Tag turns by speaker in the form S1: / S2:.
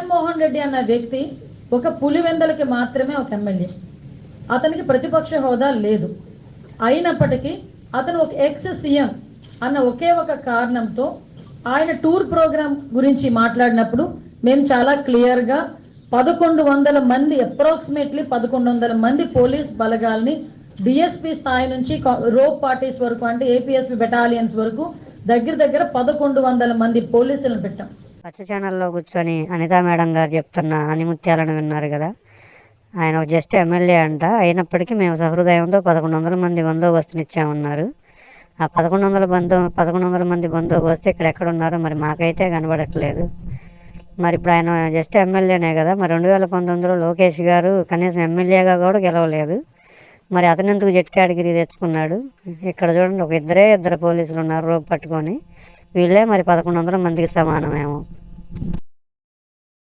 S1: జగన్మోహన్ రెడ్డి అన్న వ్యక్తి ఒక పులివెందలకి మాత్రమే ఒక ఎమ్మెల్యే. అతనికి ప్రతిపక్ష హోదా లేదు. అయినప్పటికీ అతను ఒక ఎక్స్ సీఎం అన్న ఒకే ఒక కారణంతో ఆయన టూర్ ప్రోగ్రాం గురించి మాట్లాడినప్పుడు మేము చాలా క్లియర్గా 1100 మంది, అప్రాక్సిమేట్లీ 1100 మంది పోలీస్ బలగాల్ని డిఎస్పీ స్థాయి నుంచి రోప్ పార్టీస్ వరకు, అంటే ఏపీఎస్పీ బెటాలియన్స్ వరకు దగ్గర 1100 మంది పోలీసులను పెట్టాం.
S2: పచ్చ ఛానల్లో కూర్చొని అనితా మేడం గారు చెప్తున్న అనిముత్యాలను విన్నారు కదా. ఆయన జస్ట్ ఎమ్మెల్యే అంట. అయినప్పటికీ మేము సహృదయంతో 1100 మంది బందోబస్తుని ఇచ్చామన్నారు. ఆ 1100 మంది బందోబస్తు ఇక్కడ ఎక్కడున్నారో మరి మాకైతే కనబడట్లేదు. మరి ఇప్పుడు ఆయన జస్ట్ ఎమ్మెల్యేనే కదా. మరి 2019లో లోకేష్ గారు కనీసం ఎమ్మెల్యేగా కూడా గెలవలేదు. మరి అతను ఎందుకు జెట్ కేటగిరీ తెచ్చుకున్నాడు? ఇక్కడ చూడండి, ఒక ఇద్దరు పోలీసులు ఉన్నారు రోప్ పట్టుకొని. వీళ్ళే మరి 1100 మందికి సమానమేమో.